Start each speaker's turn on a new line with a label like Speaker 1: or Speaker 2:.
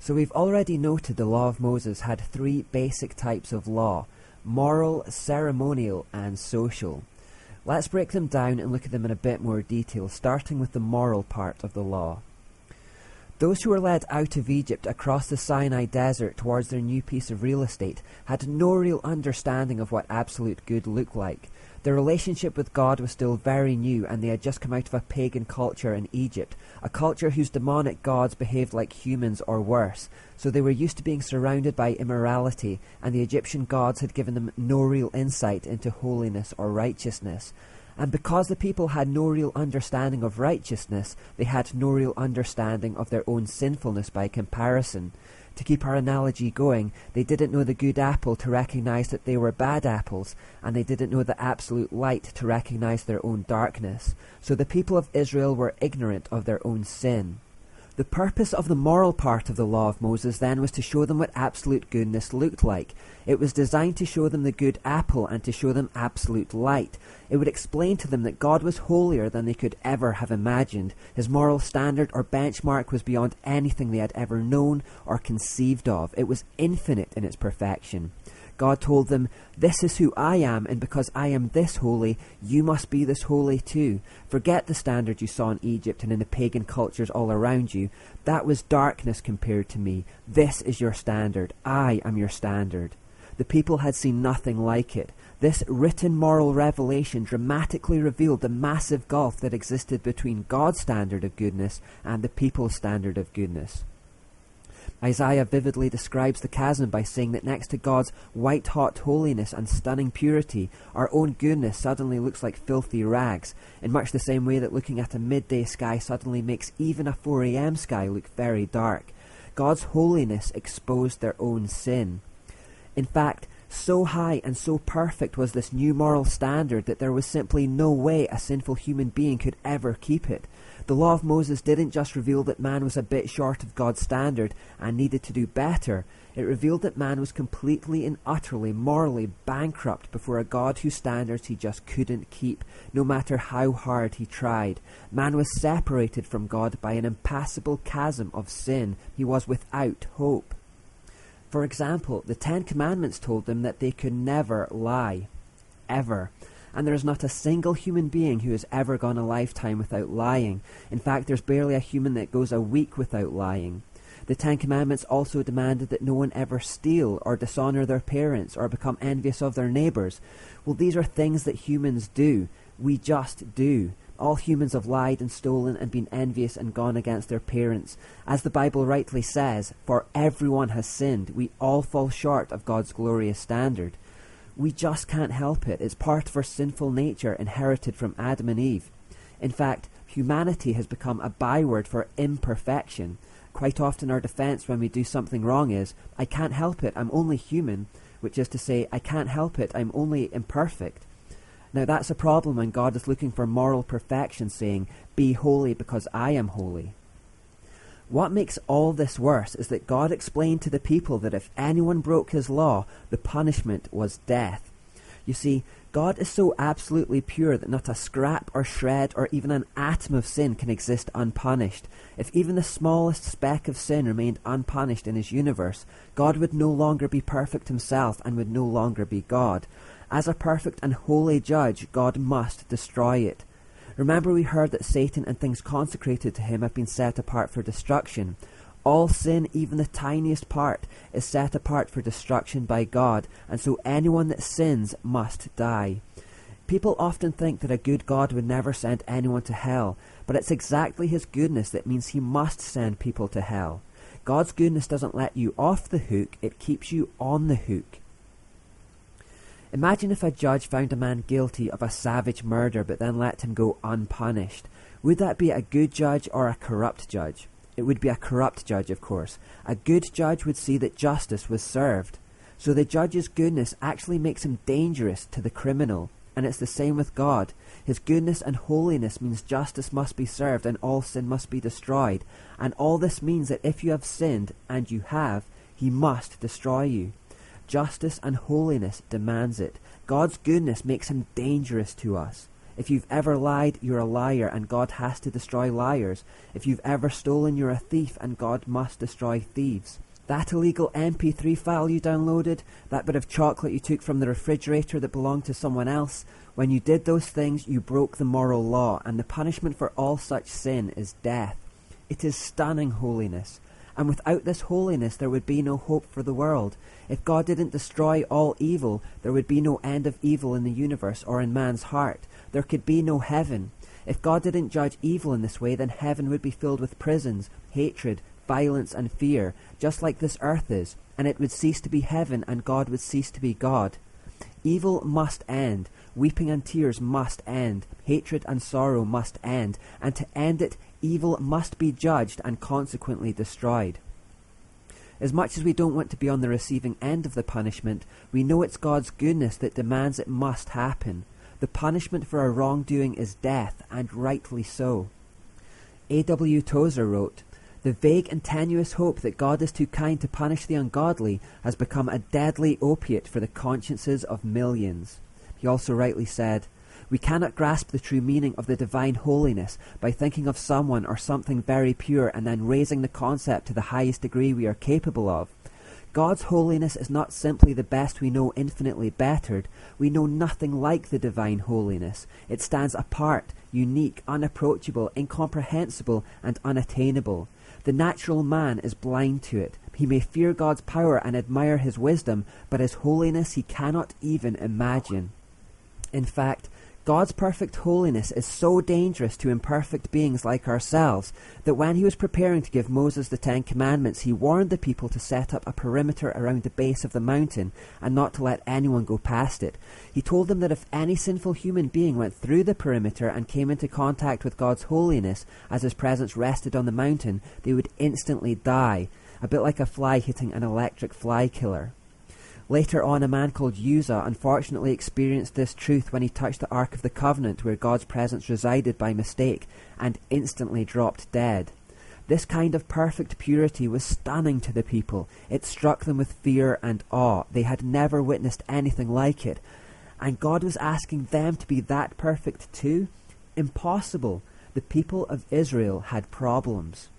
Speaker 1: So we've already noted the law of Moses had three basic types of law: moral, ceremonial, and social. Let's break them down and look at them in a bit more detail, starting with the moral part of the law. Those who were led out of Egypt across the Sinai desert towards their new piece of real estate had no real understanding of what absolute good looked like. Their relationship with God was still very new, and they had just come out of a pagan culture in Egypt, a culture whose demonic gods behaved like humans or worse. So they were used to being surrounded by immorality, and the Egyptian gods had given them no real insight into holiness or righteousness. And because the people had no real understanding of righteousness, they had no real understanding of their own sinfulness by comparison. To keep our analogy going, they didn't know the good apple to recognize that they were bad apples, and they didn't know the absolute light to recognize their own darkness. So the people of Israel were ignorant of their own sin. The purpose of the moral part of the law of Moses then was to show them what absolute goodness looked like. It was designed to show them the good apple and to show them absolute light. It would explain to them that God was holier than they could ever have imagined. His moral standard or benchmark was beyond anything they had ever known or conceived of. It was infinite in its perfection. God told them, "This is who I am, and because I am this holy, you must be this holy too. Forget the standard you saw in Egypt and in the pagan cultures all around you. That was darkness compared to me. This is your standard. I am your standard." The people had seen nothing like it. This written moral revelation dramatically revealed the massive gulf that existed between God's standard of goodness and the people's standard of goodness. Isaiah vividly describes the chasm by saying that next to God's white-hot holiness and stunning purity, our own goodness suddenly looks like filthy rags, in much the same way that looking at a midday sky suddenly makes even a 4 a.m. sky look very dark. God's holiness exposed their own sin. In fact, so high and so perfect was this new moral standard that there was simply no way a sinful human being could ever keep it. The law of Moses didn't just reveal that man was a bit short of God's standard and needed to do better. It revealed that man was completely and utterly morally bankrupt before a God whose standards he just couldn't keep, no matter how hard he tried. Man was separated from God by an impassable chasm of sin. He was without hope. For example, the 10 Commandments told them that they could never lie. Ever. And there is not a single human being who has ever gone a lifetime without lying. In fact, there's barely a human that goes a week without lying. The 10 Commandments also demanded that no one ever steal or dishonor their parents or become envious of their neighbors. Well, these are things that humans do. We just do. All humans have lied and stolen and been envious and gone against their parents. As the Bible rightly says, for everyone has sinned. We all fall short of God's glorious standard. We just can't help it. It's part of our sinful nature inherited from Adam and Eve. In fact, humanity has become a byword for imperfection. Quite often our defense when we do something wrong is, "I can't help it, I'm only human," which is to say, "I can't help it, I'm only imperfect." Now that's a problem when God is looking for moral perfection, saying, "Be holy because I am holy." What makes all this worse is that God explained to the people that if anyone broke his law, the punishment was death. You see, God is so absolutely pure that not a scrap or shred or even an atom of sin can exist unpunished. If even the smallest speck of sin remained unpunished in his universe, God would no longer be perfect himself and would no longer be God. As a perfect and holy judge, God must destroy it. Remember, we heard that Satan and things consecrated to him have been set apart for destruction. All sin, even the tiniest part, is set apart for destruction by God, and so anyone that sins must die. People often think that a good God would never send anyone to hell, but it's exactly his goodness that means he must send people to hell. God's goodness doesn't let you off the hook, it keeps you on the hook. Imagine if a judge found a man guilty of a savage murder but then let him go unpunished. Would that be a good judge or a corrupt judge? It would be a corrupt judge, of course. A good judge would see that justice was served. So the judge's goodness actually makes him dangerous to the criminal. And it's the same with God. His goodness and holiness means justice must be served and all sin must be destroyed. And all this means that if you have sinned, and you have, he must destroy you. Justice and holiness demands it. God's goodness makes him dangerous to us. If you've ever lied, you're a liar, and God has to destroy liars. If you've ever stolen, you're a thief, and God must destroy thieves. That illegal MP3 file you downloaded, that bit of chocolate you took from the refrigerator that belonged to someone else, when you did those things, you broke the moral law, and the punishment for all such sin is death. It is stunning holiness. And without this holiness, there would be no hope for the world. If God didn't destroy all evil, there would be no end of evil in the universe or in man's heart. There could be no heaven. If God didn't judge evil in this way, then heaven would be filled with prisons, hatred, violence and fear, just like this earth is, and it would cease to be heaven and God would cease to be God. Evil must end. Weeping and tears must end. Hatred and sorrow must end. And to end it, evil must be judged and consequently destroyed. As much as we don't want to be on the receiving end of the punishment, we know it's God's goodness that demands it must happen. The punishment for our wrongdoing is death, and rightly so. A.W. Tozer wrote, "The vague and tenuous hope that God is too kind to punish the ungodly has become a deadly opiate for the consciences of millions." He also rightly said, "We cannot grasp the true meaning of the divine holiness by thinking of someone or something very pure and then raising the concept to the highest degree we are capable of. God's holiness is not simply the best we know infinitely bettered. We know nothing like the divine holiness. It stands apart, unique, unapproachable, incomprehensible, and unattainable. The natural man is blind to it. He may fear God's power and admire his wisdom, but his holiness he cannot even imagine. In fact, God's perfect holiness is so dangerous to imperfect beings like ourselves that when he was preparing to give Moses the 10 Commandments, he warned the people to set up a perimeter around the base of the mountain and not to let anyone go past it. He told them that if any sinful human being went through the perimeter and came into contact with God's holiness as his presence rested on the mountain, they would instantly die, a bit like a fly hitting an electric fly killer. Later on, a man called Uzzah unfortunately experienced this truth when he touched the Ark of the Covenant where God's presence resided by mistake and instantly dropped dead. This kind of perfect purity was stunning to the people. It struck them with fear and awe. They had never witnessed anything like it. And God was asking them to be that perfect too? Impossible. The people of Israel had problems.